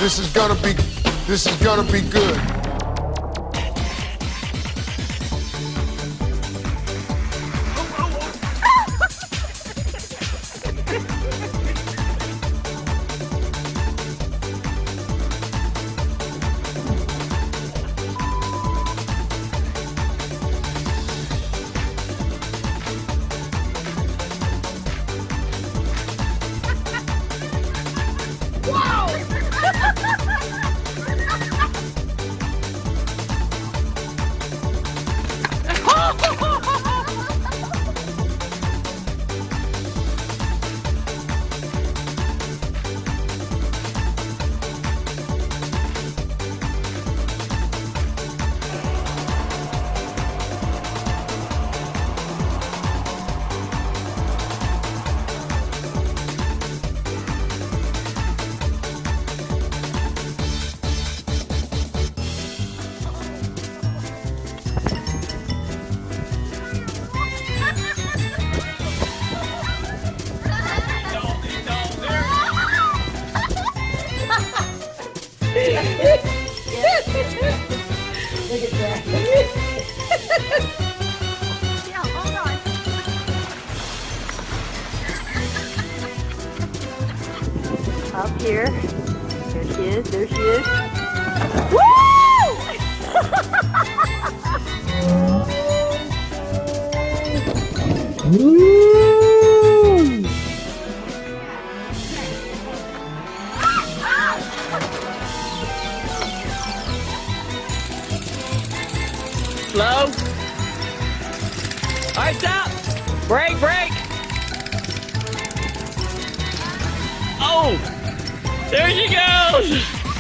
This is gonna be good. Look at that. Yeah, hold on. Up here. There she is. There she is. Woo! Slow. All right, stop. Break, break. Oh, there she goes.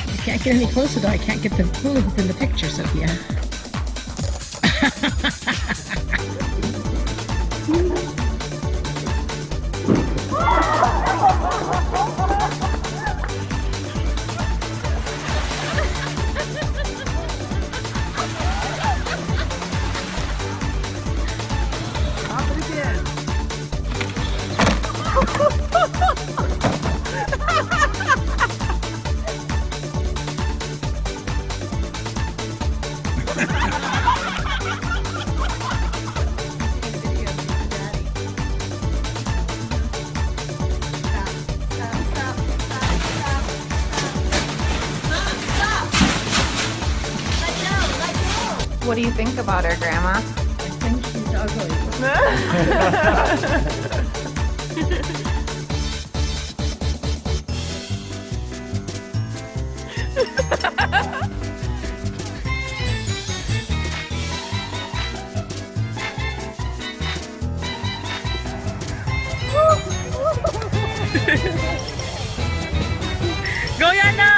I can't get any closer though. I can't get the hula hoop in the picture, Sophia. What do you think about her, Grandma? I think she's ugly. Go, Yana.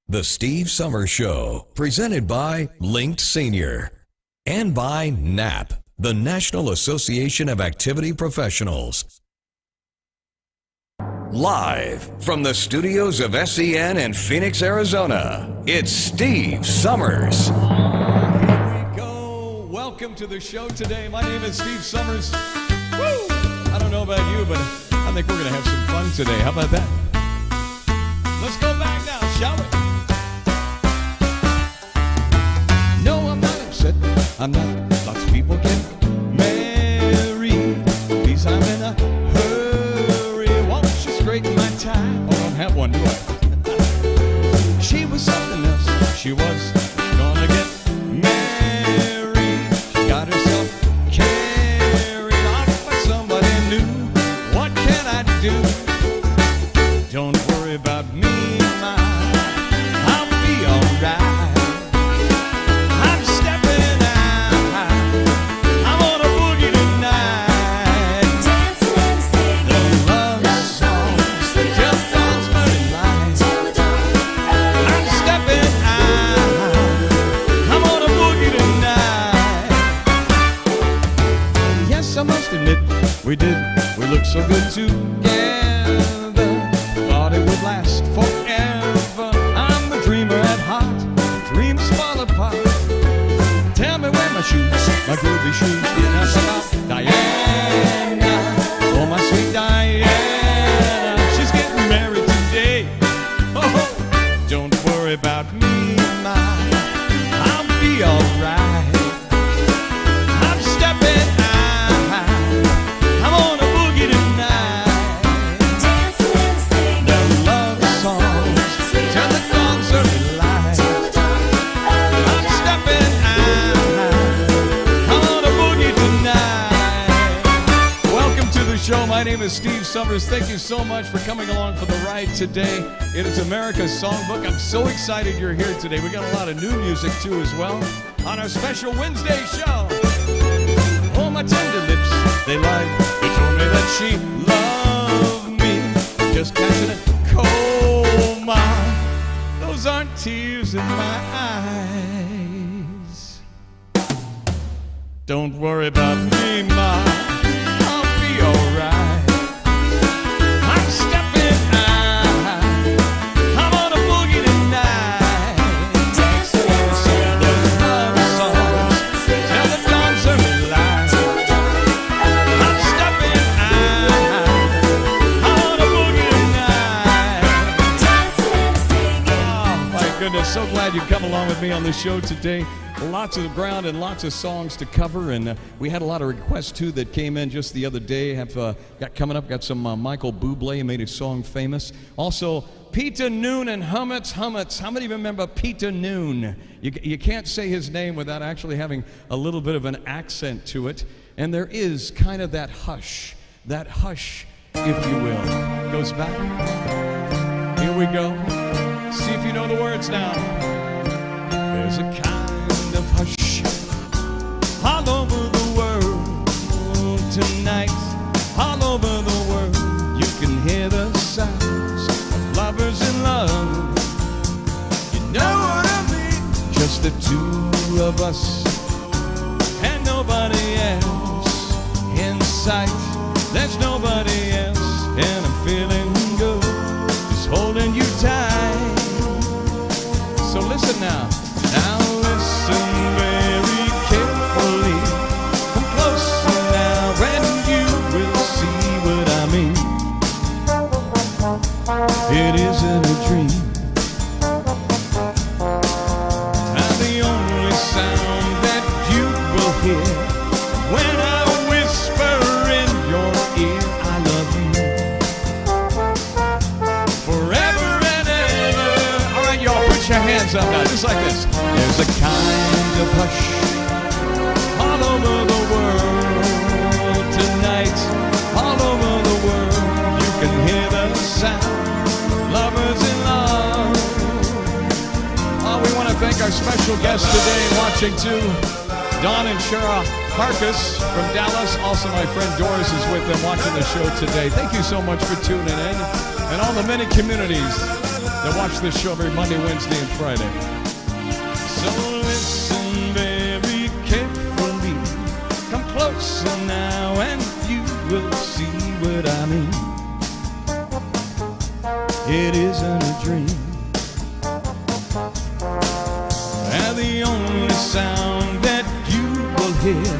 The Steve Summers Show, presented by Linked Senior and by NAP, the National Association of Activity Professionals. Live from the studios of SEN in Phoenix, Arizona, it's Steve Summers. Here we go. Welcome to the show today. My name is Steve Summers. Woo! I don't know about you, but I think we're going to have some fun today. How about that? Let's go back now, shall we? No, I'm not upset. I'm not. Lots of people get married. Please, I'm in a hurry. Won't you straighten my tie? Oh, I don't have one, do I? She was something else. She was gonna get married. She got herself carried off by somebody new. What can I do? Don't worry about me, ma. I'll be alright. I'm stepping out. I'm on a boogie tonight. Dancing and singing The love songs till dawn's burning light. till the dawn, early I'm night. stepping out. I'm on a boogie tonight. Yes, I must admit, we looked so good together. Thought it would last forever. I'm a dreamer at heart. Dreams fall apart. Tell me where my shoes, my groovy shoes. That's about Diana. Oh, my sweet Diana. She's getting married today. Oh, don't worry about me, ma. I'll be alright. I'm stepping out. I'm on a boogie tonight. Dancing and singing The love songs till the dawn's early light. till the dawn, early I'm night. stepping out. I'm on a boogie tonight. Welcome to the show. My name is Steve Summers. Thank you so much for coming along for the ride today. It is America's Songbook. I'm so excited you're here today. We got a lot of new music too as well on our special Wednesday show. Oh, my tender lips, they lied. They told me that she loved me. Just catching a cold, ma. Those aren't tears in my eyes. Don't worry about me, ma. I'll be alright. I'm stepping out. I'm on a boogie tonight. Dancing and singing The love songs till the dawn's early light. till the dawn, early I'm night. stepping out. I'm on a boogie tonight. Dancing and singing Oh, my goodness. So glad you come along with me on the show today. Lots of ground and lots of songs to cover, and we had a lot of requests too that came in just the other day. Got some Michael Bublé, made his song famous. Also, Peter Noon and Hummets. How many remember Peter Noon? You can't say his name without actually having a little bit of an accent to it, and there is kind of that hush, if you will. Goes back. Here we go. See if you know the words now. There's a kind of hush all over the world tonight. All over the world, you can hear the sounds of lovers in love. You know what I mean? Just the two of us and nobody else in sight. There's nobody else, and I'm feeling good, just holding you tight. So listen now. Now listen very carefully. Come closer now and you will see what I mean. It isn't a dream. Now the only sound that you will hear when I whisper in your ear, I love you forever and ever. All right, y'all, put your hands up now, just like this. There's a kind of hush all over the world tonight. All over the world, you can hear the sound. Lovers in love. Oh, we want to thank our special guests today watching too. Don and Shara Harkus from Dallas. Also, my friend Doris is with them watching the show today. Thank you so much for tuning in. And all the many communities that watch this show every Monday, Wednesday, and Friday. So listen very carefully. Come closer now and you will see what I mean. It isn't a dream. And the only sound that you will hear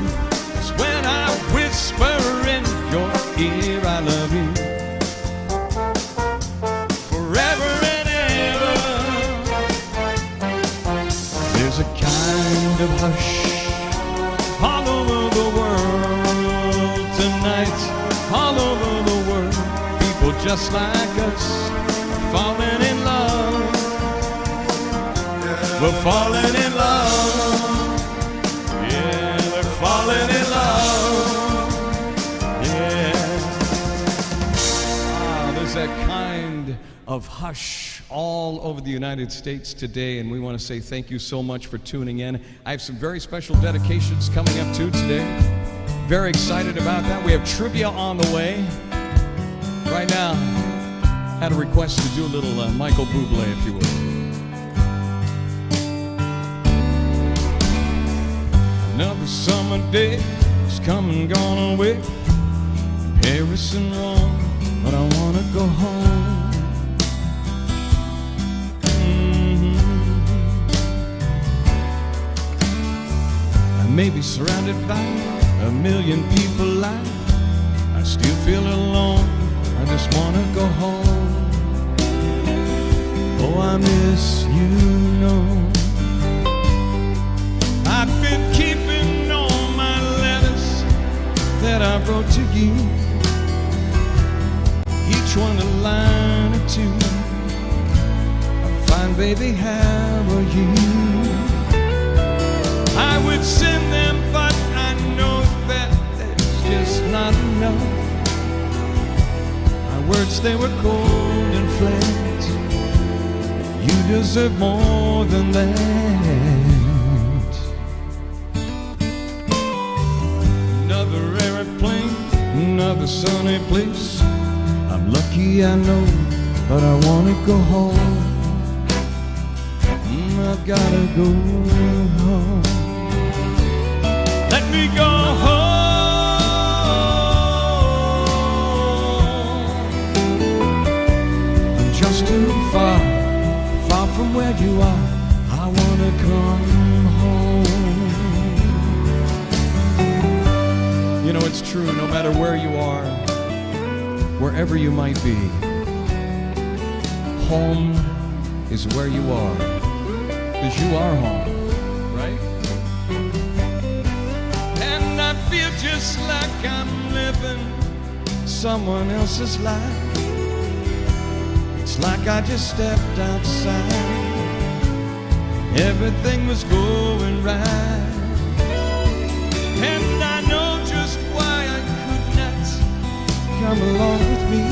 is when I whisper in your ear, I love you. Forever and ever. There's a kind of hush all over the world tonight, all over the world. People just like us, falling in love. We're falling in love. Yeah, we're falling in love. Yeah. There's that kind of hush all over the United States today, and we want to say thank you so much for tuning in. I have some very special dedications coming up too today. Very excited about that. We have trivia on the way. Right now, had a request to do a little Michael Bublé, if you will. Another summer day is come and gone away. Paris and Rome, but I wanna go home. I may be surrounded by a million people, I still feel alone. I just wanna go home. Oh, I miss you, know. I've been keeping all my letters that I wrote to you, each one a line or two. I'm fine, baby, how are you? I would send them, but I know that it's just not enough. My words, they were cold and flat. You deserve more than that. Another airplane, another sunny place. I'm lucky, I know, but I wanna go home. I've gotta go home. Let me go home. I'm just too far from where you are. I wanna come home. You know, it's true, no matter where you are, wherever you might be, home is where you are, because you are home, right? And I feel just like I'm living someone else's life. It's like I just stepped outside, everything was going right, and I know just why I could not come along with me.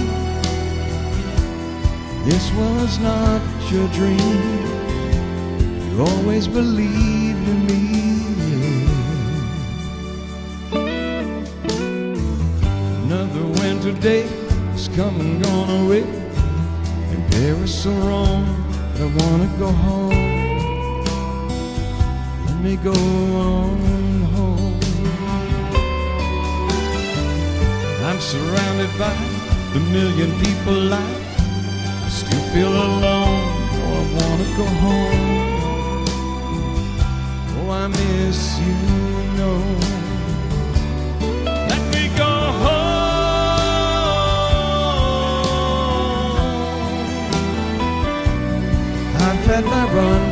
This was not your dream. You always believed in me. Another winter day has come and gone away. Paris or Rome, but I wanna go home. Let me go on home. I'm surrounded by the million people I still feel alone. Oh, I wanna go home. Oh, I miss you, know. Let me go home. I've had my run,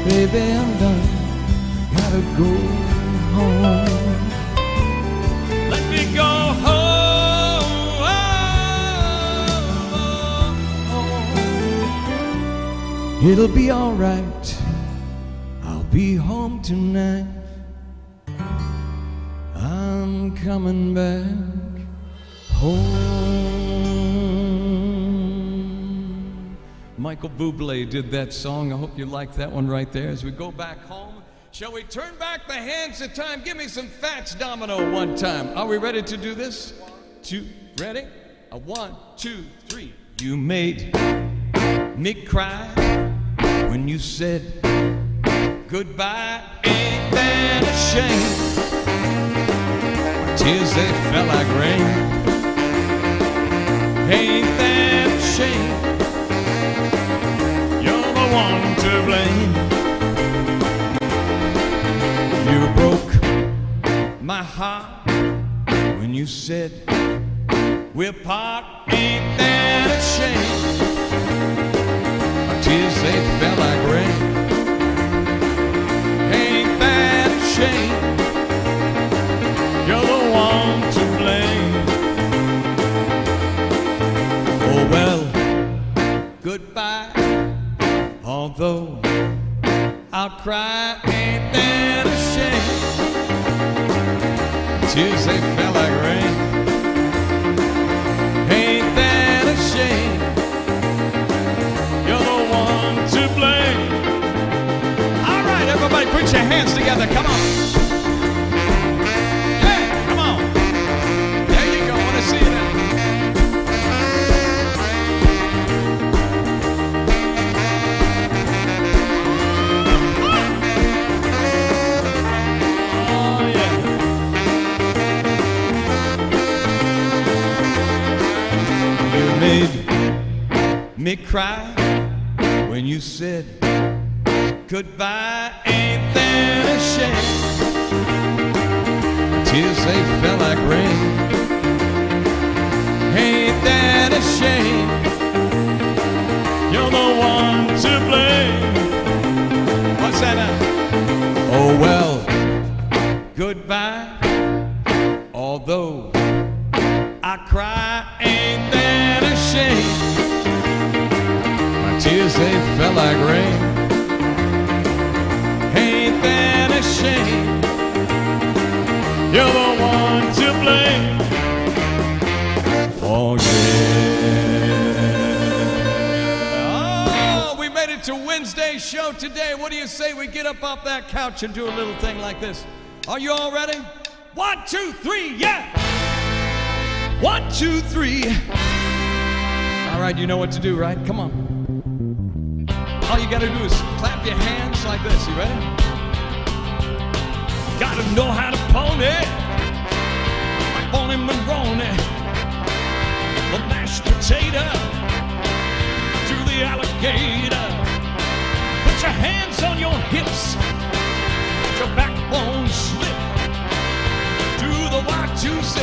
baby, I'm done. Gotta go home. Let me go home. It'll be alright. I'll be home tonight. I'm coming back home. Michael Bublé did that song. I hope you like that one right there. As we go back home, shall we turn back the hands of time? Give me some Fats Domino one time. Are we ready to do this? 1, 2, ready? 1, 2, 3. You made me cry when you said goodbye. Ain't that a shame? My tears, they fell like rain. Ain't that a shame? You're the one to blame. You broke my heart when you said we're part. Ain't that a shame? My tears, they fell like rain. Ain't that a shame? You're the one to blame. Oh well, goodbye. Although I'll cry, ain't that a shame? Tears, they fell like rain. Ain't that a shame? You're the one to blame. All right, everybody, put your hands together. Come on. Yeah, come on. There you go. I want to see you now. Oh, yeah. You made me cry when you said goodbye. Ain't that a shame? Tears, they fell like rain. Ain't that a shame? You're the one to blame. What's that now? Oh well, goodbye. Although I cry, ain't that a shame? My tears, they fell like rain. Ain't that a shame? You're the one to blame. Oh yeah. Oh, we made it to Wednesday's show today. What do you say we get up off that couch and do a little thing like this? Are you all ready? 1, 2, 3, yeah! 1, 2, 3. All right, you know what to do, right? Come on. All you gotta do is clap your hands like this. You ready? Gotta know how to pony. Like Bonnie Maroney. The mashed potato to the alligator. Put your hands on your hips. Let your backbone slip. Do the Y2C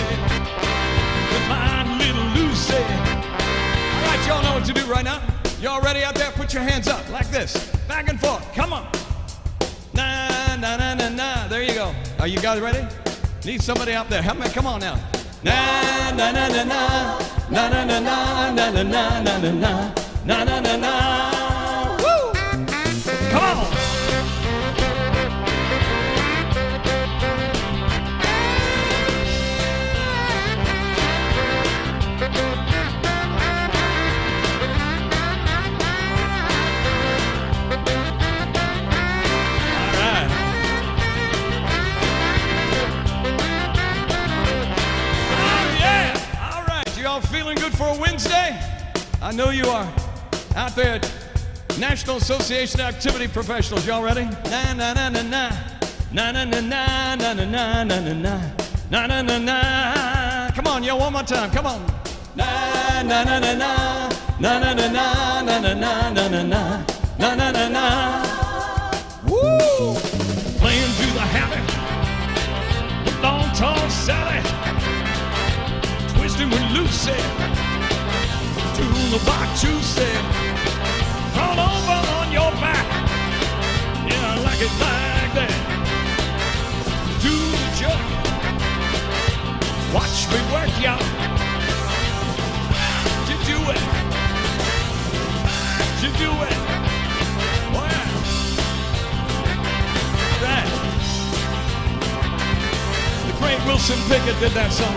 with my little Lucy. All right, y'all know what to do right now. Y'all ready out there? Put your hands up like this. Back and forth. Come on. Na, na, na, na, na. There you go. Are you guys ready? Need somebody out there. Help me. Come on now. Na, na, na, na, na. Na, na, na, na, na, na, na, na, na, na. Na, na, na, na. Woo! Come on. Feeling good for a Wednesday? I know you are. Out there at National Association of Activity Professionals. Y'all ready? Na na na na na. Na na na na na na na na na na na na na. Come on, yo, one more time. Come on. Na na na na na. Na na na na na na na na na na na na na. Woo! Playing through the habit. With long tall Sally. Twisting with Lucy, doing the Y2C. Roll over on your back, yeah, I like it like that. Do the jerk, watch me work, y'all. You do it, you do it. Oh yeah. All right. The great Wilson Pickett did that song.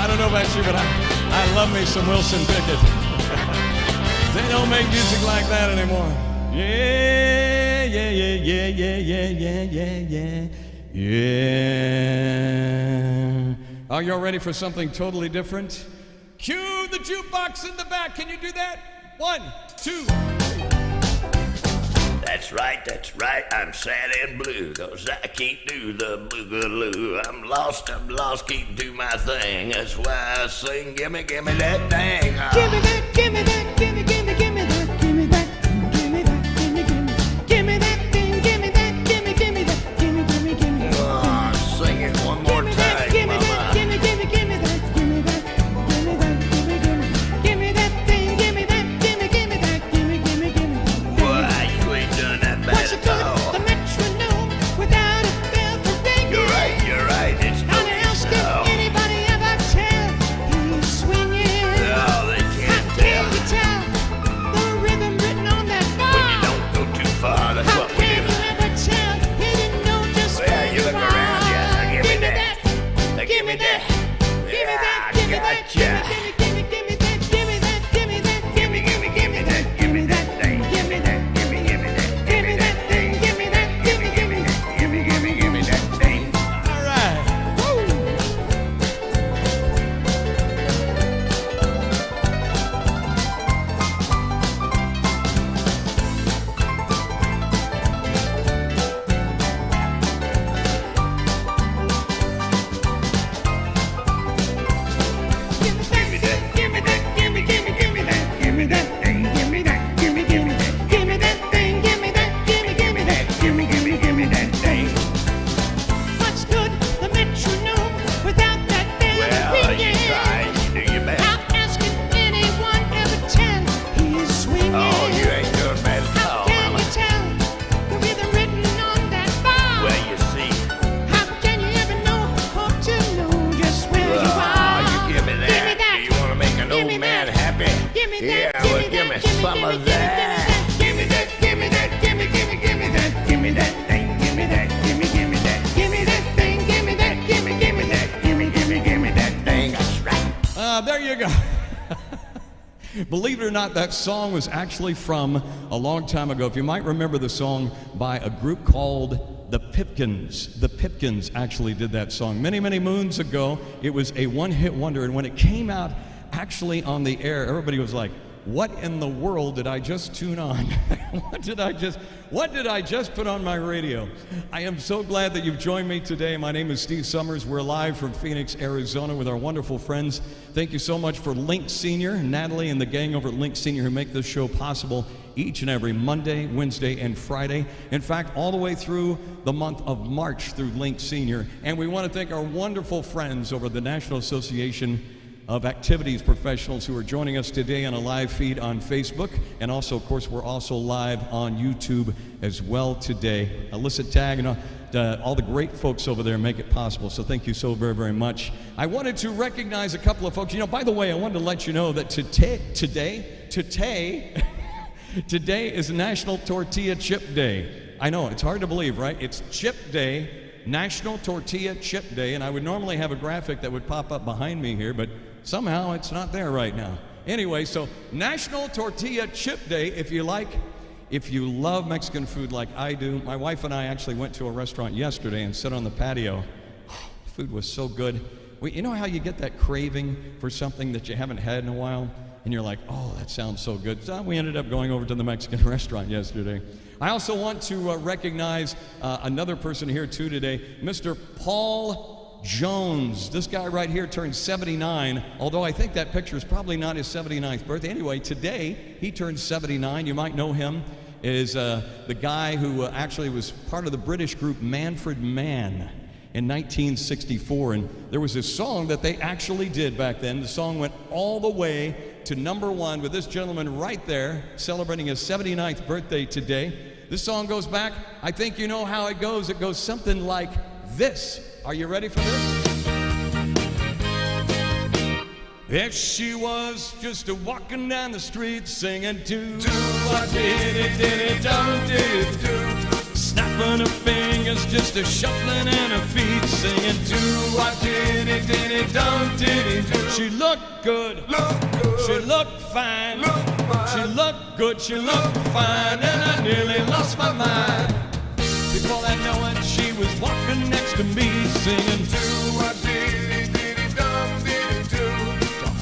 I don't know about you, but I love me some Wilson Pickett. They don't make music like that anymore. Yeah, yeah, yeah, yeah, yeah, yeah, yeah, yeah, yeah. Are y'all ready for something totally different? Cue the jukebox in the back. Can you do that? 1, 2. That's right, I'm sad and blue, 'cause I can't do the boogaloo. I'm lost, can't do my thing. That's why I sing, gimme that thing. Give me that, give me that, give me that, give me that, give me that, give me that, give me that thing, give me that, give me that, give me that. Oh, sing it one more time, Give me mama. that, give me that, give me that, give me that, give me that thing, give me that, give me that, give me that. Boy, you ain't done that bad What's it at good? all. The metronome without a bell for ringing. You're right, it's no How else use can now. anybody ever tell he's swinging? Oh, they can't How tell. can you tell the rhythm written on that bar? When you don't go too far, that's How what we can do. you ever tell he didn't know just Well, where you look are? around, yeah. Give me that. Give me that. Give me that. Yeah, Give me that. gotcha. Give me that. Give me that. Give me that. Give me that. Give me that thing. Give me that. Give me that. Give me that thing. Give me that. Give me that. Give me that thing. All right. Give me that. Give me that. Give me that. Give me that thing. Give me that. Give me that. Give me that thing. Give me that. Give me that. Give me that thing. What's good? The metronome without that bell Well, you ringing. try, you do your best. How else can anyone ever tell he's swinging? Oh, you ain't doing bad at How all, can mama. you tell the rhythm written on that bar? Well, you see. How can you ever know? Hope to know just where you are. You give me that. Give me that. Do you want to make an Give old me man that. happy? Give me that. Yeah, Give well, me give me that. Give me some that. of that. Give me that. Give me that. Give me that. Give me that thing. Give me that. Give me that. Give me that thing. Give me that. Give me that. Give me that thing. That's right. There you go. Believe it or not, that song was actually from a long time ago. If you might remember the song by a group called The Pipkins. The Pipkins actually did that song many, many moons ago. It was a one-hit wonder, and when it came out actually on the air, everybody was like, what in the world did I just tune on? What did I just put on my radio? I am so glad that you've joined me today. My name is Steve Summers. We're live from Phoenix, Arizona with our wonderful friends. Thank you so much for Link Senior, Natalie and the gang over at Link Senior who make this show possible each and every Monday, Wednesday, and Friday. In fact, all the way through the month of March through Link Senior. And we want to thank our wonderful friends over the National Association of Activities Professionals who are joining us today on a live feed on Facebook. And also, of course, we're also live on YouTube as well today. Alyssa Tag and all the great folks over there make it possible. So thank you so very, very much. I wanted to recognize a couple of folks. You know, by the way, I wanted to let you know that today is National Tortilla Chip Day. I know, it's hard to believe, right? It's Chip Day, National Tortilla Chip Day, and I would normally have a graphic that would pop up behind me here, but somehow it's not there right now. Anyway, so National Tortilla Chip Day, if you love Mexican food like I do. My wife and I actually went to a restaurant yesterday and sat on the patio. Food was so good. You know how you get that craving for something that you haven't had in a while? And you're like, oh, that sounds so good. So we ended up going over to the Mexican restaurant yesterday. I also want to recognize another person here too today, Mr. Paul Jones. This guy right here turned 79, although I think that picture is probably not his 79th birthday. Anyway, today he turned 79. You might know him as the guy who actually was part of the British group Manfred Mann in 1964. And there was this song that they actually did back then. The song went all the way to #1 with this gentleman right there celebrating his 79th birthday today. This song goes back, I think you know how it goes. It goes something like this. Are you ready for this? There she was, just walking down the street singing do what did it do. Snapping her fingers, just a shuffling in her feet, singing do what did it do. She looked good, she looked fine, she looked good, she looked fine, and I nearly lost my mind. Before I know it, she was walking next to me, singing do what did it do.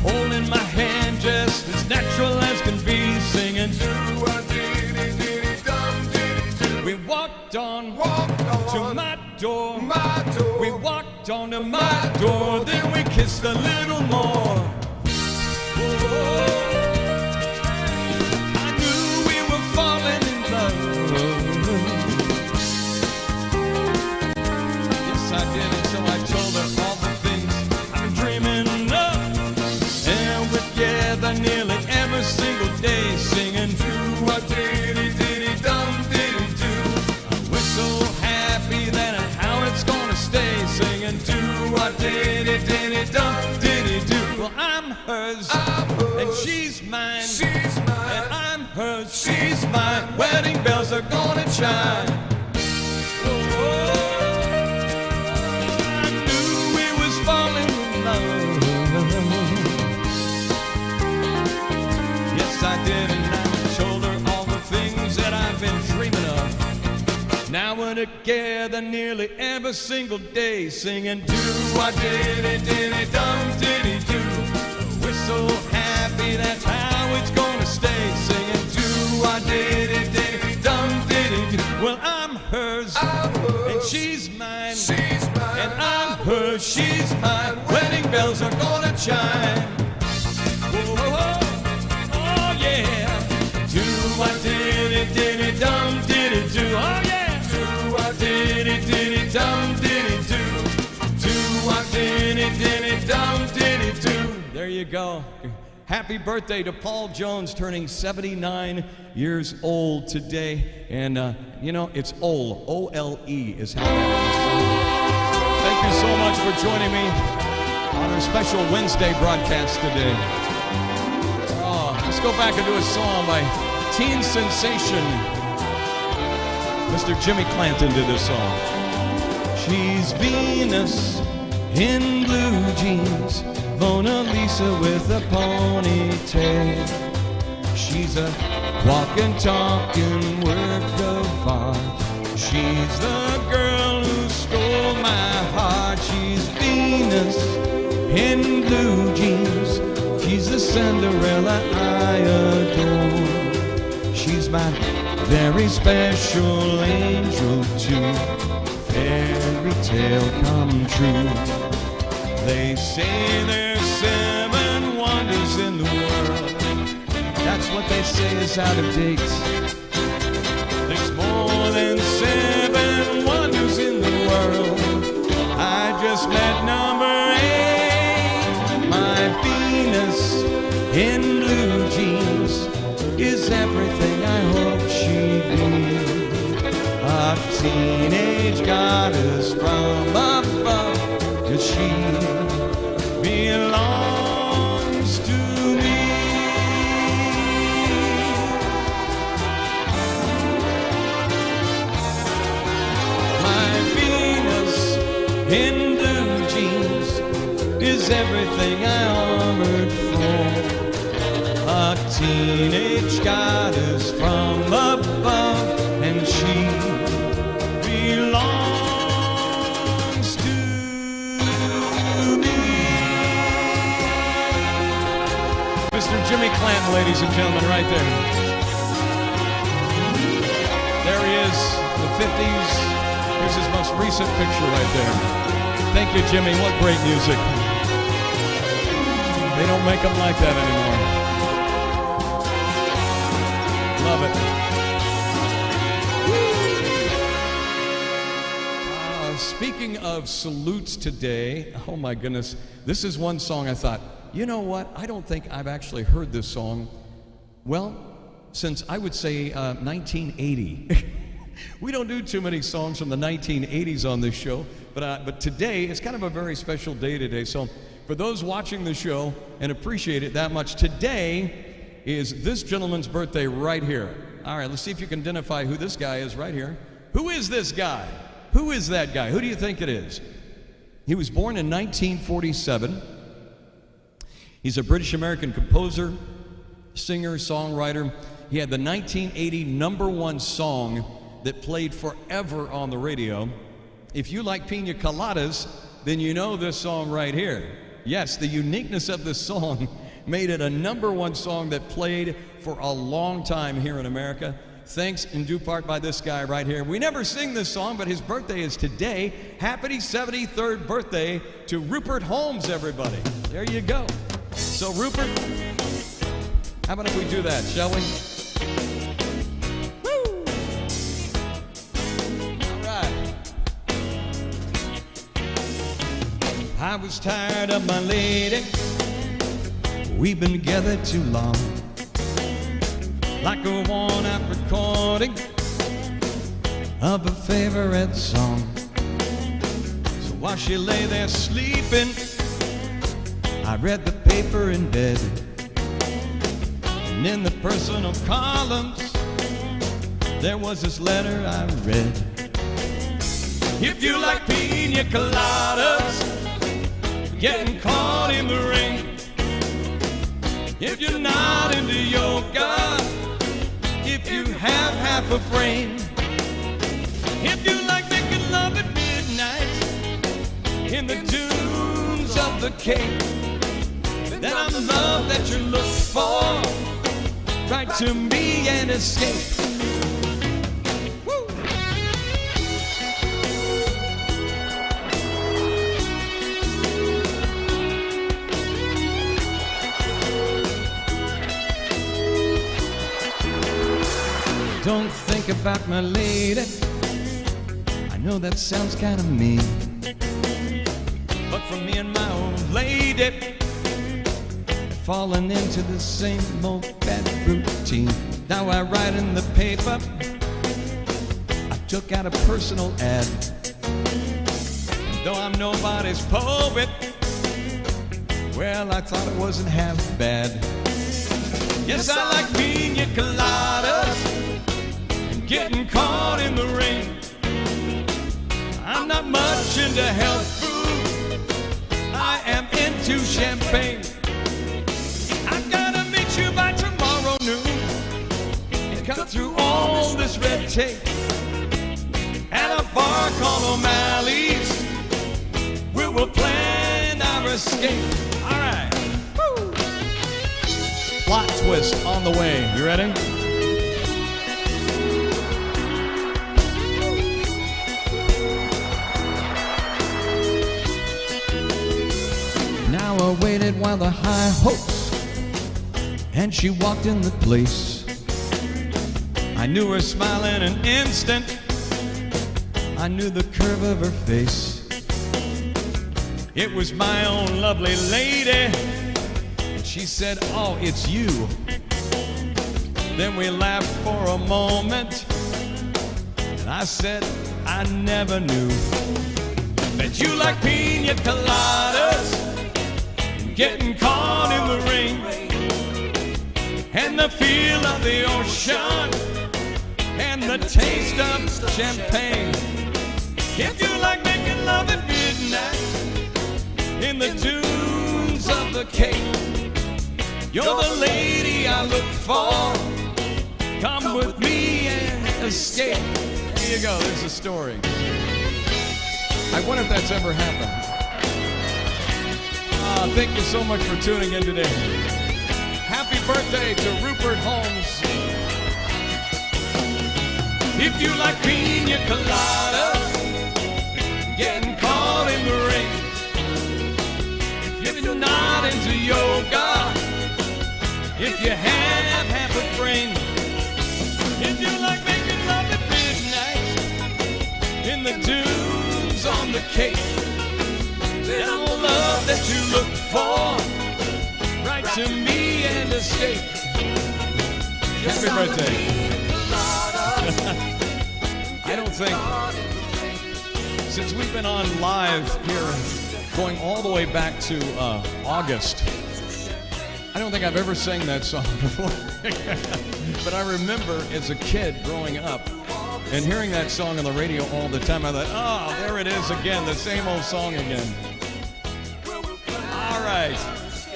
Holding natural as can be, singing. Do-a-dee-dee-dee-dum-dee-dee-doo. We walked on to my door. My door. We walked on to my door, then we kissed a little more. Whoa. I knew we were falling in love. Yes, I did, and so I told her all the things I've been dreaming of. And we're together nearly every single day, singing do-a-dee-dee-dee-dum-dee-dee-doo. We're so happy that and how it's gonna stay, singing do-a-dee-dee-dee-dum-dee-dee-doo. Well, I'm hers, and she's mine. And I'm hers, she's mine. Wedding bells are gonna chime. Whoa, I knew we was falling in love. Yes, I did, and I told her all the things that I've been dreaming of. Now we're together nearly every single day, singing do-a-dee-dee-dee-dum-dee-dee-doo. We're so happy, that's how it's gonna stay, singing do-a-dee-dee-dee-dum-dee-dee-doo. Well, I'm hers, and she's mine. And I'm hers, she's mine. Wedding bells are gonna chime. Whoa, whoa, whoa. Oh yeah. Do-a-dee-dee-dee-dum-dee-dee-doo. Oh yeah. Do-a-dee-dee-dee-dum-dee-dee-doo. Do-a-dee-dee-dee-dum-dee-dee-doo. There you go. Happy birthday to Paul Jones, turning 79 years old today. And, you know, it's Ole. O-L-E is how that is. Thank you so much for joining me on our special Wednesday broadcast today. Oh, let's go back and do a song by teen sensation Mr. Jimmy Clanton did this song. She's Venus in blue jeans, Mona Lisa with a ponytail. She's a walking, talking work of art. She's the girl who stole my heart. She's Venus in blue jeans. She's the Cinderella I adore. She's my very special angel too. Fairy tale come true. They say there's 7 wonders in the world. That's what they say is out of date. There's more than 7 wonders in the world. I just met number 8. My Venus in blue jeans is everything I hope she'd be. A teenage goddess from above, 'cause she belongs to me. My Venus in blue jeans is everything I honored for. A teenage goddess from above, and she belongs to me. Mr. Jimmy Clanton, ladies and gentlemen, right there. There he is, the 50s. Here's his most recent picture right there. Thank you, Jimmy. What great music. They don't make them like that anymore. Love it. Speaking of salutes today, oh my goodness, this is one song I thought, you know what, I don't think I've actually heard this song, well, since I would say 1980. We don't do too many songs from the 1980s on this show, but today is kind of a very special day today. So for those watching the show and appreciate it that much, today is this gentleman's birthday right here. All right, let's see if you can identify who this guy is right here. Who is this guy? Who is that guy? Who do you think it is? He was born in 1947. He's a British-American composer, singer, songwriter. He had the 1980 #1 song that played forever on the radio. If you like pina coladas, then you know this song right here. Yes, the uniqueness of this song made it a #1 song that played for a long time here in America. Thanks in due part by this guy right here. We never sing this song, but his birthday is today. Happy 73rd birthday to Rupert Holmes, everybody. There you go. So, Rupert, how about if we do that, shall we? Woo! All right. I was tired of my lady. We've been together too long. Like a worn-out recording of a favorite song. So while she lay there sleeping, I read the paper in bed. And in the personal columns, there was this letter I read. If you like pina coladas, getting caught in the rain. If you're not into yoga, if you have half a brain, if you like making love at midnight in the dunes of the Cape, then I'm the love that you look for. Write to me and escape. Woo! Don't think about my lady. I know that sounds kind of mean, but for me and my old lady, falling into the same old bad routine. Now I write in the paper, I took out a personal ad. Though I'm nobody's poet, well, I thought it wasn't half bad. Yes, I like pina coladas and getting caught in the rain. I'm not much into health food, I am into champagne. I've gotta meet you by tomorrow noon and cut through all this red tape at a bar called O'Malley's, where we'll plan our escape. All right. Woo. Plot twist on the way. You ready? Now I waited while the high hopes, and she walked in the place. I knew her smile in an instant, I knew the curve of her face. It was my own lovely lady, and she said, oh, it's you. Then we laughed for a moment, and I said, I never knew that you like pina coladas, getting caught in the rain, and the feel of the ocean, and the taste of champagne. If you like making love at midnight in the dunes of the Cape, you're the lady I look for. Come with me and escape. Here you go, there's a story. I wonder if that's ever happened. Thank you so much for tuning in today. Happy birthday to Rupert Holmes. If you like pina coladas, getting caught in the rain, if you're not into yoga, if you have half a brain, if you like making love at midnight in the dunes on the Cape, then all the love that you look for, write to me and escape. Happy birthday. I don't think, since we've been on live here, going all the way back to August, I don't think I've ever sang that song before. But I remember as a kid growing up and hearing that song on the radio all the time. I thought, oh, there it is again, the same old song again. All right.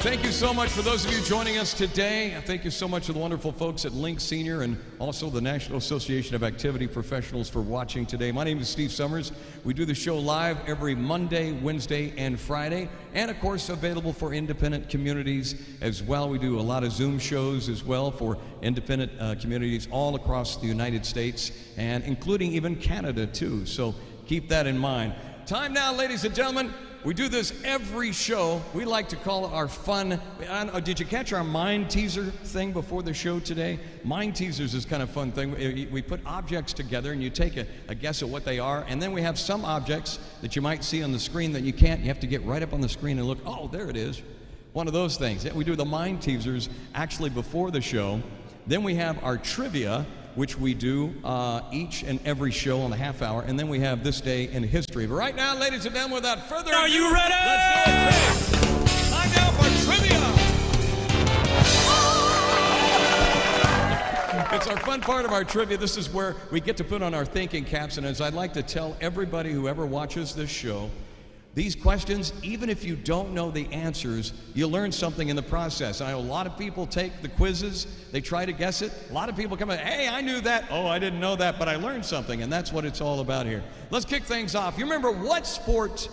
Thank you so much for those of you joining us today. Thank you so much to the wonderful folks at Link Senior and also the National Association of Activity Professionals for watching today. My name is Steve Summers. We do the show live every Monday, Wednesday, and Friday, and of course available for independent communities as well. We do a lot of Zoom shows as well for independent communities all across the United States, and including even Canada too. So keep that in mind. Time now, ladies and gentlemen. We do this every show. We like to call it our fun. Did you catch our mind teaser thing before the show today? Mind teasers is kind of a fun thing. We put objects together and you take a guess at what they are, and then we have some objects that you might see on the screen that you can't. You have to get right up on the screen and look. Oh, there it is. One of those things. We do the mind teasers actually before the show. Then we have our trivia, which we do each and every show on the half hour, and then we have This Day in History. But right now, ladies and gentlemen, without further ado, Are you ready? Let's do it. Time now for trivia. It's our fun part of our trivia. This is where we get to put on our thinking caps, and as I'd like to tell everybody who ever watches this show, these questions, even if you don't know the answers, you'll learn something in the process. I know a lot of people take the quizzes, they try to guess it. A lot of people come in, hey, I knew that. Oh, I didn't know that, but I learned something, and that's what it's all about here. Let's kick things off. You remember what sport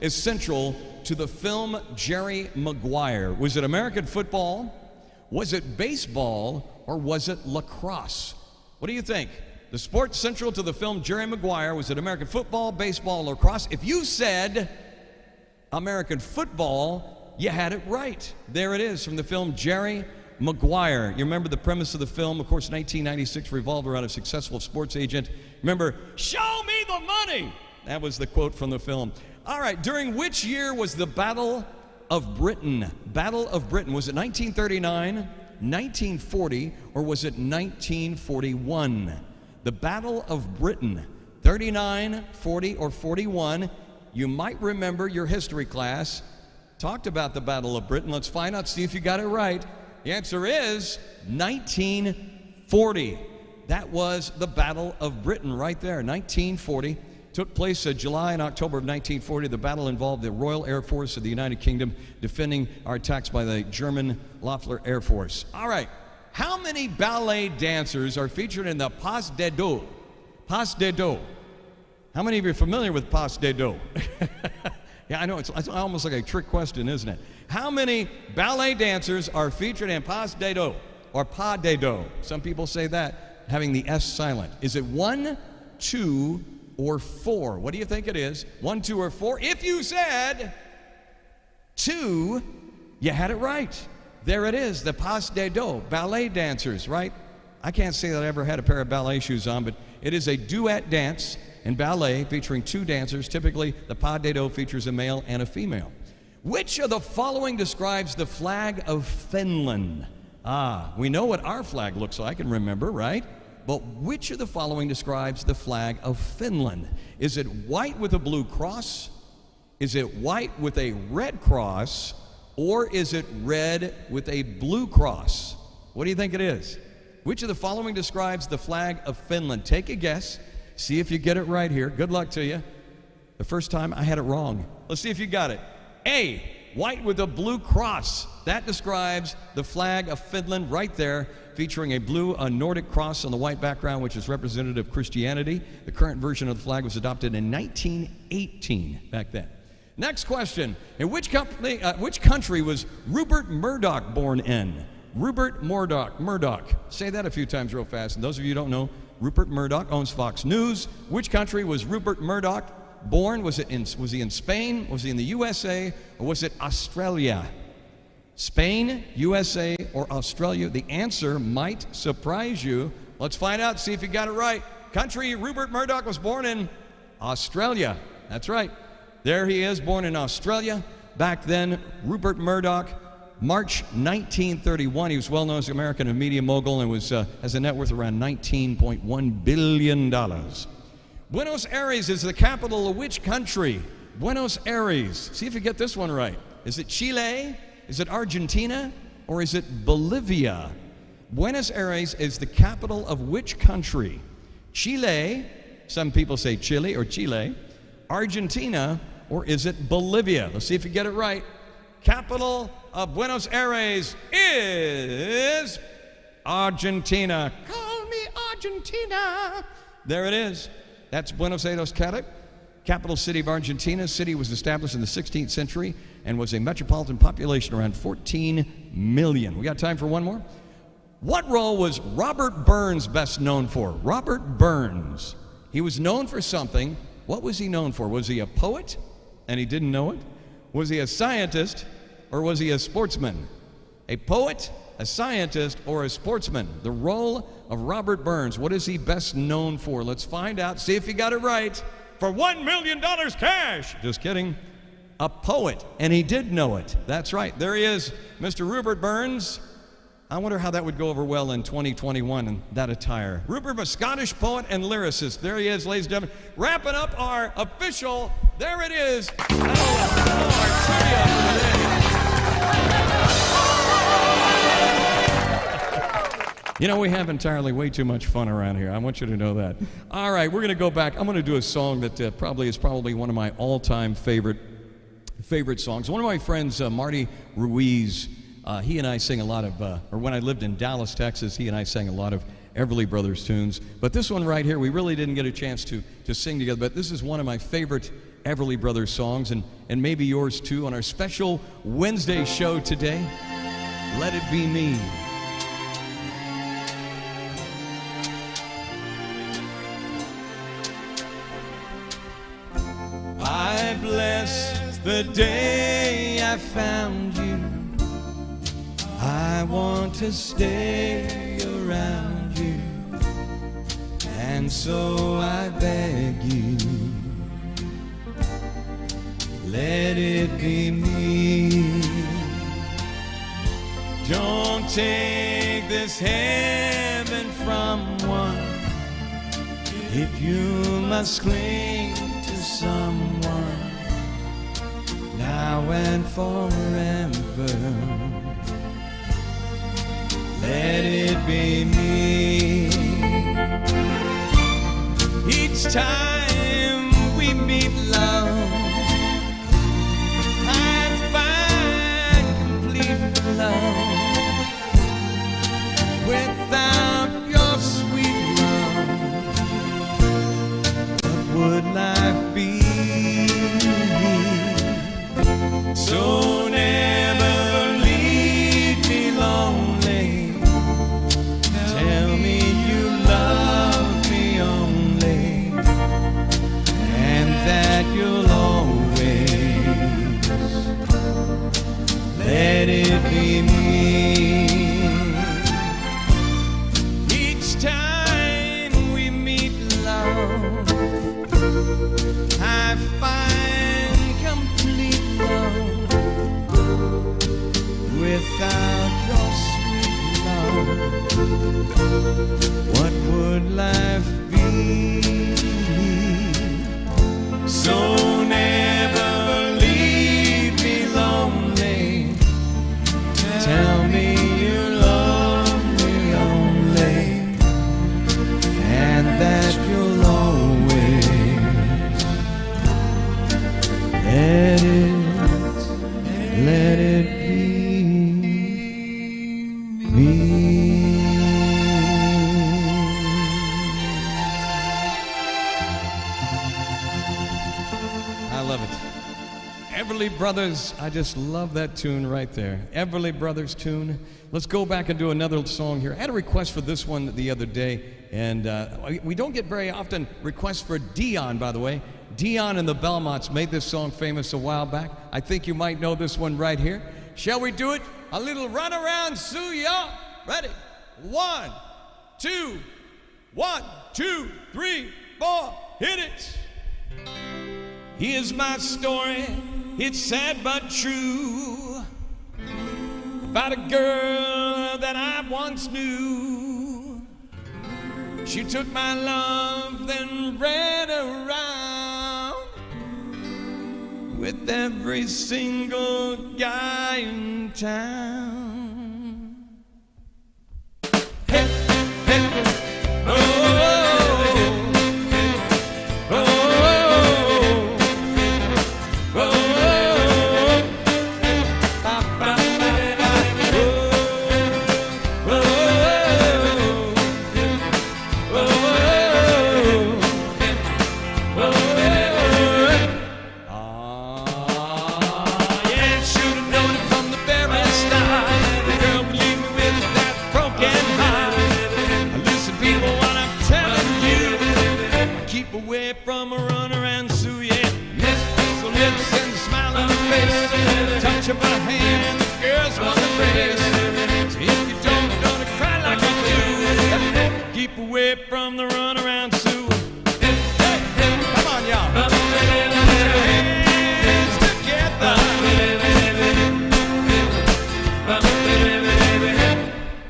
is central to the film Jerry Maguire? Was it American football? Was it baseball? Or was it lacrosse? What do you think? The sport central to the film Jerry Maguire, was it American football, baseball, lacrosse? If you said American football, you had it right. There it is from the film Jerry Maguire. You remember the premise of the film, of course, 1996 revolved around a successful sports agent. Remember, show me the money. That was the quote from the film. All right, during which year was the Battle of Britain? Battle of Britain, was it 1939, 1940, or was it 1941? The Battle of Britain, 39, 40, or 41. You might remember your history class talked about the Battle of Britain. Let's find out, see if you got it right. The answer is 1940. That was the Battle of Britain right there, 1940. Took place July and October of 1940. The battle involved the Royal Air Force of the United Kingdom defending our attacks by the German Loeffler Air Force. All right. How many ballet dancers are featured in the Pas de Deux? Pas de Deux. How many of you are familiar with Pas de Deux? Yeah, I know, it's almost like a trick question, isn't it? How many ballet dancers are featured in Pas de Deux, or Pas de Deux? Some people say that, having the S silent. Is it 1, 2, or 4? What do you think it is? 1, 2, or 4? If you said 2, you had it right. There it is, the Pas de Deux, ballet dancers, right? I can't say that I ever had a pair of ballet shoes on, but it is a duet dance in ballet featuring 2 dancers. Typically, the Pas de Deux features a male and a female. Which of the following describes the flag of Finland? We know what our flag looks like and remember, right? But which of the following describes the flag of Finland? Is it white with a blue cross? Is it white with a red cross? Or is it red with a blue cross? What do you think it is? Which of the following describes the flag of Finland? Take a guess. See if you get it right here. Good luck to you. The first time I had it wrong. Let's see if you got it. A, white with a blue cross. That describes the flag of Finland right there, featuring a blue Nordic cross on the white background, which is representative of Christianity. The current version of the flag was adopted in 1918, back then. Next question. In which country was Rupert Murdoch born in? Rupert Murdoch. Say that a few times real fast. And those of you who don't know, Rupert Murdoch owns Fox News. Which country was Rupert Murdoch born? Was he in Spain? Was he in the USA? Or was it Australia? Spain, USA, or Australia? The answer might surprise you. Let's find out, see if you got it right. Country Rupert Murdoch was born in Australia. That's right. There he is, born in Australia. Back then, Rupert Murdoch, March 1931. He was well known as an American media mogul and has a net worth around $19.1 billion. Buenos Aires is the capital of which country? Buenos Aires. See if you get this one right. Is it Chile? Is it Argentina? Or is it Bolivia? Buenos Aires is the capital of which country? Chile, some people say Chile or Chile, Argentina, or is it Bolivia? Let's see if you get it right. capital of Buenos Aires is Argentina. Call me Argentina. There it is. That's Buenos Aires, capital city of Argentina. The city was established in the 16th century and was a metropolitan population around 14 million. We got time for one more? What role was Robert Burns best known for? Robert Burns. He was known for something. What was he known for? Was he a poet and he didn't know it? Was he a scientist or was he a sportsman? A poet, a scientist, or a sportsman? The role of Robert Burns. What is he best known for? Let's find out. See if you got it right. For $1 million cash. Just kidding. A poet, and he did know it. That's right. There he is, Mr. Rupert Burns. I wonder how that would go over well in 2021 in that attire. Rupert, a Scottish poet and lyricist. There he is, ladies and gentlemen. Wrapping up our official, there it is. Our trivia for today. You know, we have entirely way too much fun around here. I want you to know that. All right, we're going to go back. I'm going to do a song that is probably one of my all-time favorite songs. One of my friends, Marty Ruiz, he and I sing a lot of, or when I lived in Dallas, Texas, he and I sang a lot of Everly Brothers tunes. But this one right here, we really didn't get a chance to sing together, but this is one of my favorite Everly Brothers songs, and maybe yours too, on our special Wednesday show today, Let It Be Me. I bless the day I found you. I want to stay around you, and so I beg you, let it be me. Don't take this heaven from one. If you must cling to someone now and forever, let it be me. Each time we meet, love, I find complete love. Without your sweet love, what would life be? So never leave me lonely. Tell me you love me only, and that you'll always let it be me. Each time we meet, love, I find complete love. Without your sweet love, what would life be? So never leave me lonely. Tell me you love me only, and that you'll always let it be me. I love it. Everly Brothers, I just love that tune right there. Everly Brothers tune. Let's go back and do another song here. I had a request for this one the other day, and we don't get very often requests for Dion, by the way. Dion and the Belmonts made this song famous a while back. I think you might know this one right here. Shall we do it? A little run around, Sue, y'all. Ready? 1, 2, 1, 2, 3, 4. Hit it. Here's my story. It's sad but true, about a girl that I once knew. She took my love, then ran around with every single guy in town. Hey, hey, oh, oh, oh, oh, away from the runaround Sue. Hey, hey, hey, come on, y'all. Put your hands together.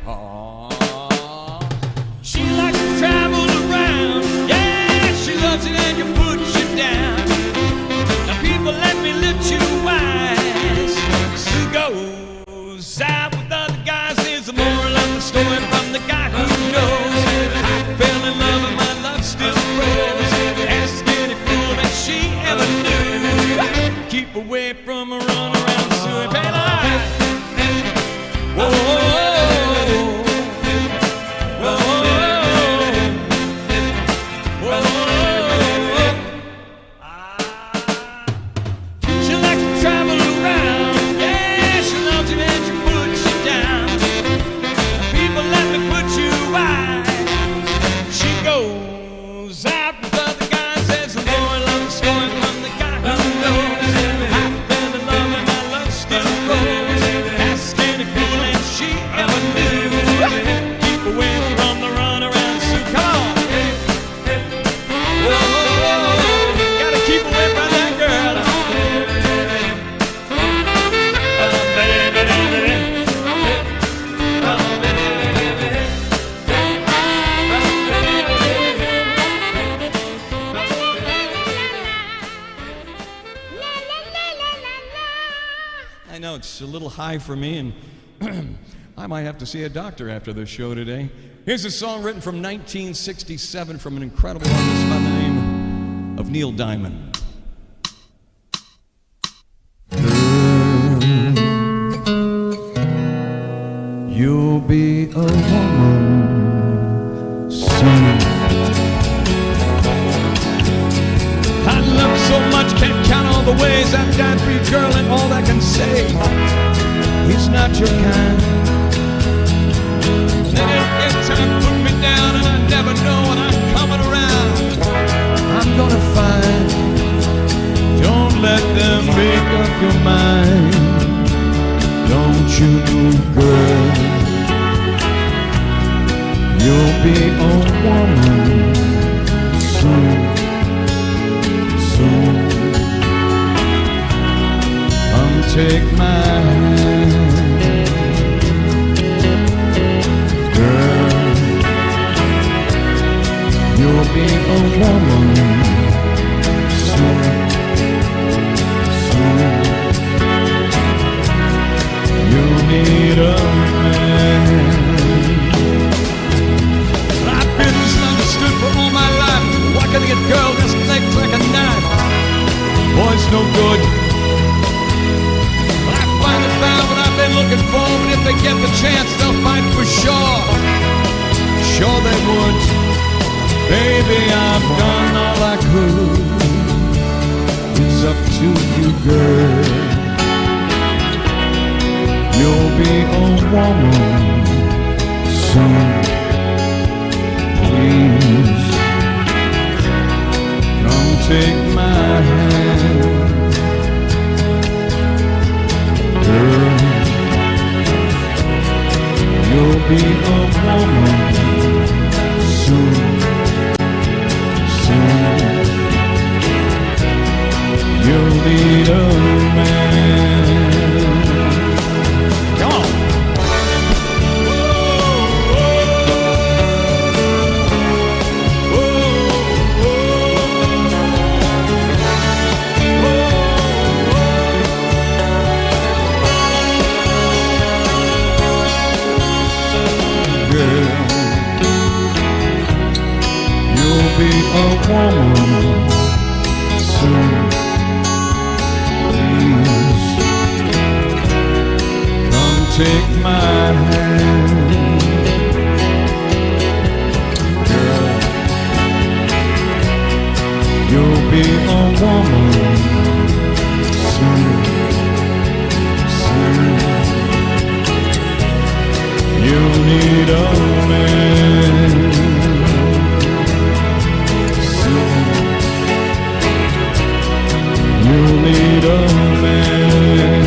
Aww. She likes to travel around. Yeah, she loves it and you put you down. Now people, let me lift you wise. Sue goes out with other guys. Here's the moral of the story from the guy who knows. I fell in love and my love still grows. Ask any fool that she ever knew. Keep away from a runaround Sue. Whoa, whoa, whoa, she likes to travel around. Yeah, she loves it and she puts you down. People, let me put you wise. She goes out with other guys. There's a moral of the story from the guy who knows. I fell in love and my love still grows. Ask any fool and she ever knew. Keep away from the runaround Sue. Come on. Whoa, gotta keep away from that girl. I know it's a little high for me, and I might have to see a doctor after this show today. Here's a song written from 1967 from an incredible artist by the name of Neil Diamond. You'll be a woman soon. I love so much, can't count all the ways I've died for you, girl, and all I can say is not your kind. Then every time put me down, and I never know when I'm coming around. I'm gonna find. Don't let them make up your mind. Don't you know, girl, you'll be a woman soon. Come take my hand, girl. You'll be a woman soon. You'll need a man. I've been misunderstood for all my life. Why can't I get a girl that's legs like a knife? Boy's no good. But I finally found what I've been looking for. But if they get the chance, they'll fight for sure. Sure they would. Baby, I've done all I could. It's up to you, girl. You'll be a woman soon. Please come take my hand, girl. You'll be a woman soon. You'll need a man. Come on. Be a woman soon. Please come take my hand, girl. You'll be a woman soon. You'll need a man. You'll need a man.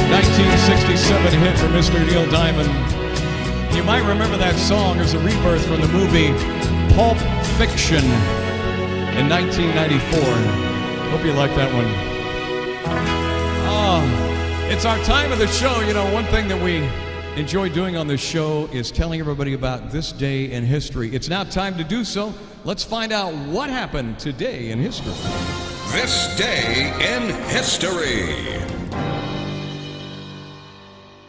1967 hit for Mr. Neil Diamond. You might remember that song as a rebirth from the movie Pulp Fiction in 1994. Hope you like that one. Oh, it's our time of the show. You know, one thing that we enjoy doing on this show is telling everybody about this day in history. It's now time to do so. Let's find out what happened today in history. This day in history.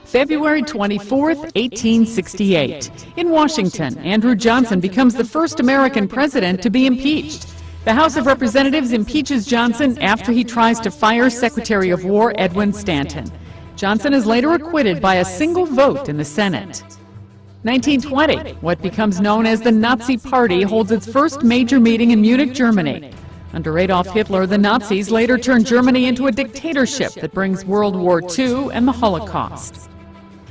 February 24th, 1868. In Washington, Andrew Johnson becomes the first American president to be impeached. The House of Representatives impeaches Johnson after he tries to fire Secretary of War Edwin Stanton. Johnson is later acquitted by a single vote in the Senate. 1920, what becomes known as the Nazi Party holds its first major meeting in Munich, Germany. Under Adolf Hitler, the Nazis later turned Germany into a dictatorship that brings World War II and the Holocaust.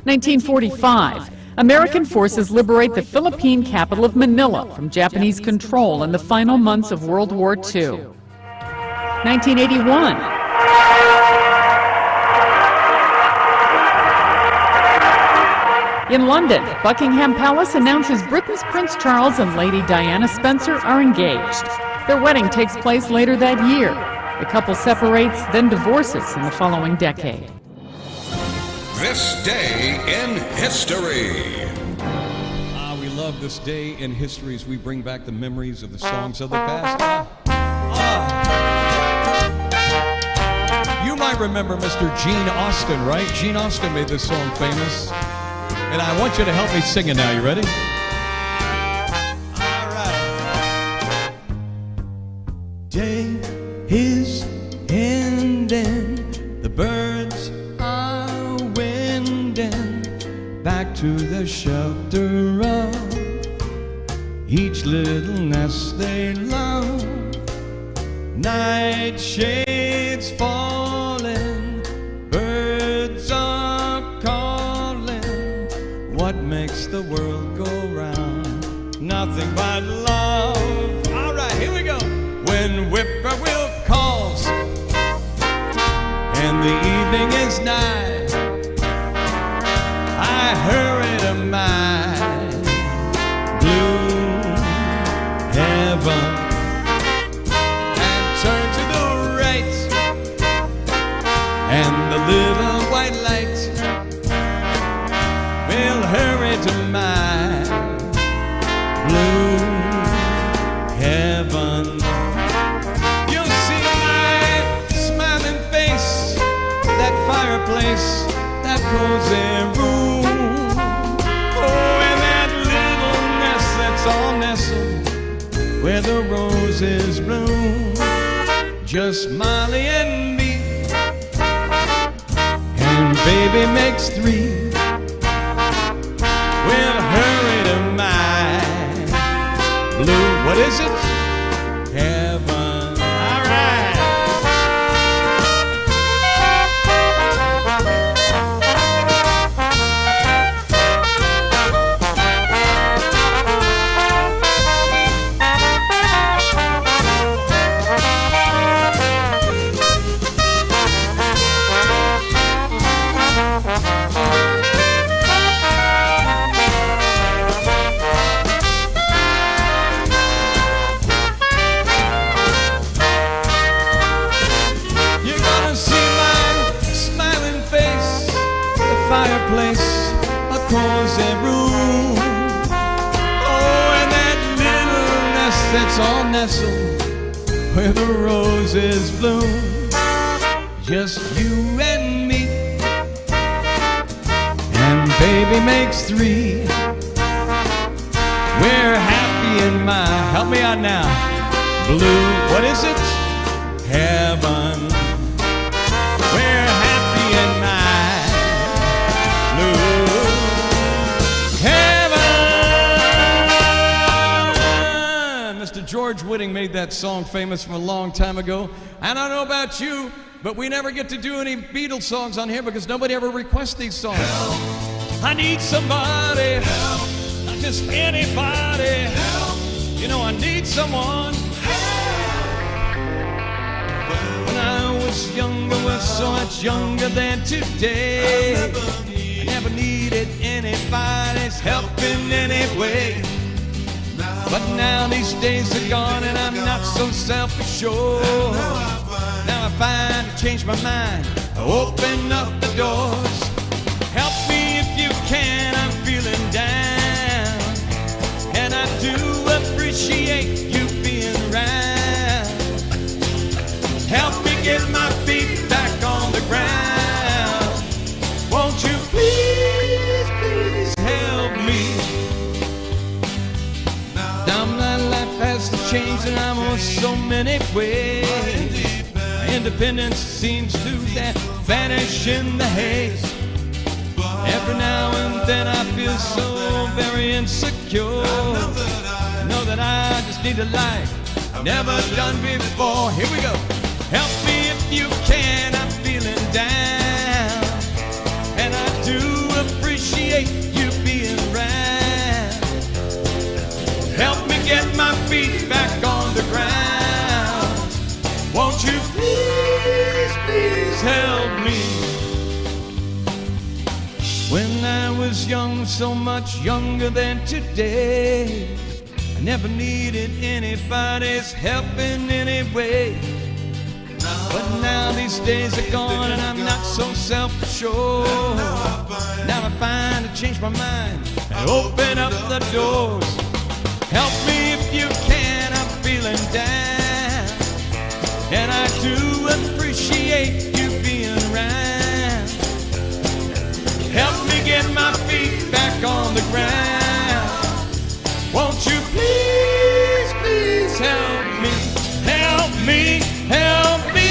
1945, American forces liberate the Philippine capital of Manila from Japanese control in the final months of World War II. 1981, in London, Buckingham Palace announces Britain's Prince Charles and Lady Diana Spencer are engaged. Their wedding takes place later that year. The couple separates, then divorces in the following decade. This day in history. We love this day in history as we bring back the memories of the songs of the past. You might remember Mr. Gene Austin, right? Gene Austin made this song famous. And I want you to help me sing it now. You ready? All right. Day is ending. The birds are winding back to the shelter of each little nest they love. Night shades falling. Birds are calling. What makes the world go round? Nothing but love. All right, here we go. When whippoorwill calls and the evening is nigh, I hurry to my blue heaven and turn to the right, and the little white light will hurry to my blue heaven. You'll see my smiling face, that fireplace, that cozy room. Oh, and that little nest that's all nestled where the roses bloom. Just Molly and me, and baby makes three. We'll hurry to my blue, what is it? Heaven. All right. Fireplace, a cozy room. Oh, and that little nest that's all nestled where the roses bloom. Just you and me, and baby makes three. We're happy in my, help me out now, blue, what is it? Heaven. We're happy in my Mr. George Whiting made that song famous from a long time ago. I don't know about you, but we never get to do any Beatles songs on here because nobody ever requests these songs. Help. I need somebody. Help. Not just anybody. Help. You know, I need someone. Help. When I was younger, was so much younger than today. I never needed needed anybody's help in any way. But now these days are gone and I'm not so self-assured. Now I find I change my mind, I open up the doors. Help me if you can, I'm feeling down, and I do appreciate you being around. Help me get my feet back on the ground. Won't you please, please help me? Now my life has changed and I'm on so many ways. My independence seems to vanish in the haze. Every now and then I feel so very insecure. I know that I just need a life never done before. Here we go. Help me if you can, I'm feeling down, and I do appreciate you being around. Help me get my feet back on the ground. Won't you please, please help me? When I was young, so much younger than today, I never needed anybody's help in any way. But now these days are gone and I'm not so self-assured. Now I find I change my mind and open up the doors. Help me if you can, I'm feeling down, and I do appreciate you being around. Help me get my feet back on the ground. Won't you please, please help me, help me, help me.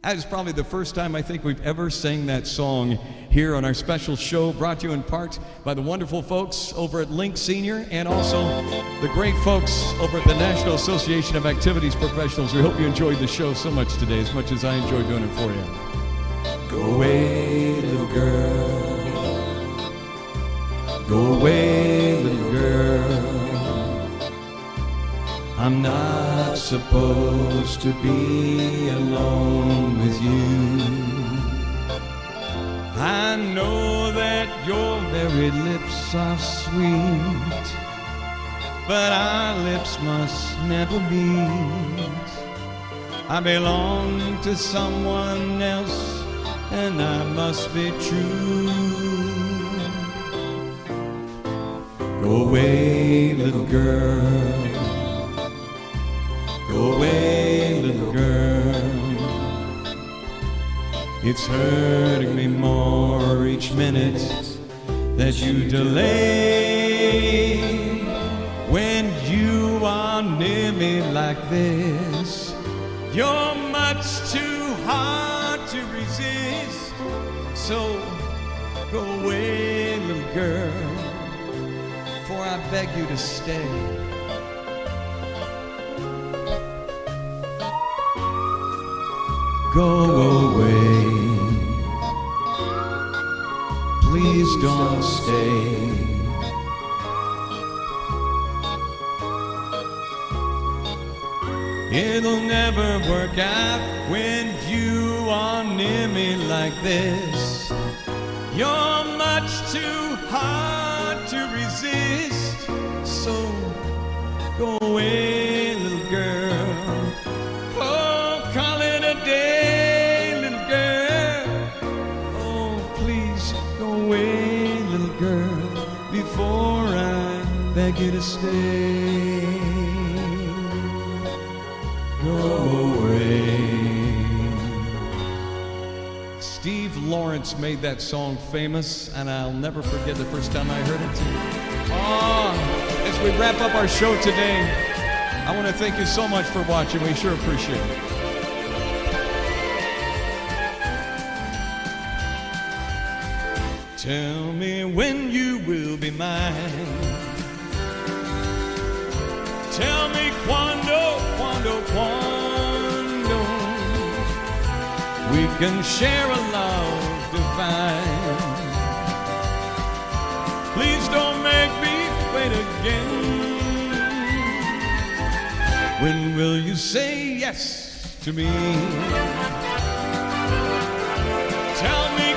That is probably the first time I think we've ever sang that song here on our special show, brought to you in part by the wonderful folks over at Link Senior and also the great folks over at the National Association of Activities Professionals. We hope you enjoyed the show so much today, as much as I enjoyed doing it for you. Go away, little girl. Go away, little girl. I'm not supposed to be alone with you. I know that your very lips are sweet, but our lips must never meet. I belong to someone else, and I must be true. Go away, little girl. Go away, little girl. It's hurting me more each minute that you delay. When you are near me like this, you're much too hard to resist. So go away, little girl, for I beg you to stay. Go away, please don't stay. It'll never work out when you are near me like this. You're much too hard to resist. So go away, little girl. Oh, call it a day, little girl. Oh, please go away, little girl, before I beg you to stay. Go away. Steve Lawrence made that song famous, and I'll never forget the first time I heard it. Oh, as we wrap up our show today, I want to thank you so much for watching. We sure appreciate it. Tell me when you will be mine. Tell me quando, quando, quando we can share a love divine. Please don't make me wait again. When will you say yes to me? Tell me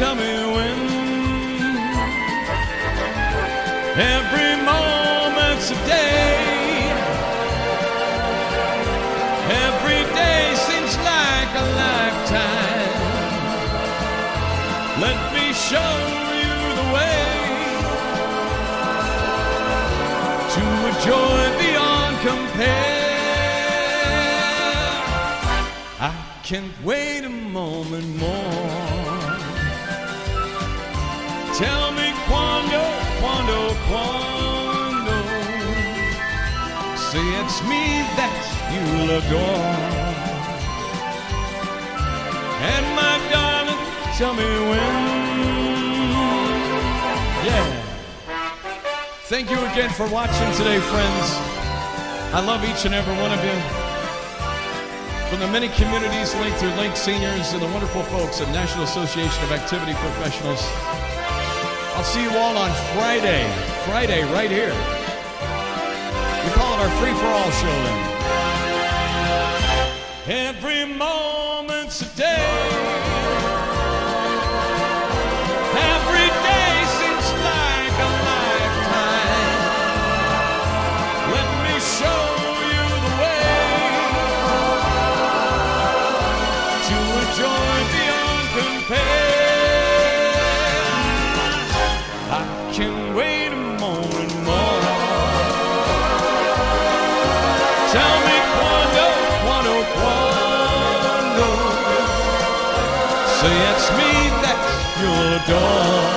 tell me when. Every moment's a day. Every day seems like a lifetime. Let me show you the way to a joy beyond compare. I can't wait a moment more. Tell me quando, quando, quando. Say it's me that you'll adore. And my darling, tell me when. Yeah. Thank you again for watching today, friends. I love each and every one of you. From the many communities linked through Link Seniors and the wonderful folks at National Association of Activity Professionals. I'll see you all on Friday. Friday, right here. We call it our free-for-all show then. Every moment's a day. Every day seems like a lifetime. Let me show you the way to a joy beyond compare. I can't wait a moment more. Tell me quando, quando, quando. Say it's me that you'll adore.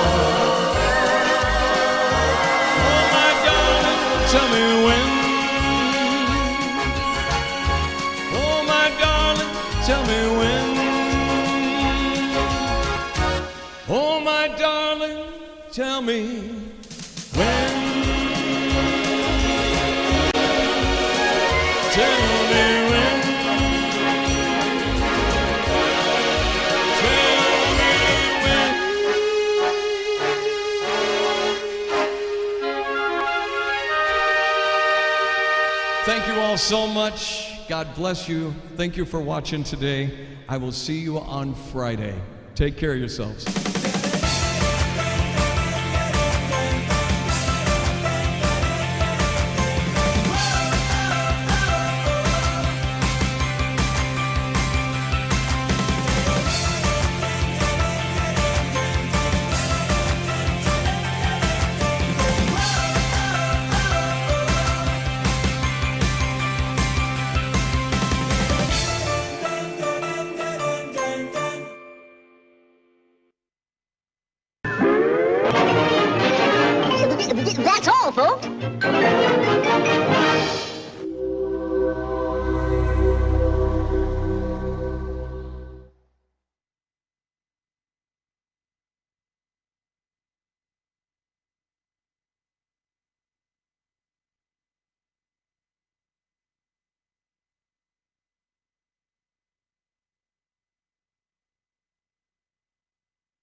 Oh my darling, tell me when. Oh my darling, tell me when. Oh my darling, tell me when. Tell me when. Tell me when. Thank you all so much. God bless you. Thank you for watching today. I will see you on Friday. Take care of yourselves. That's all, folks.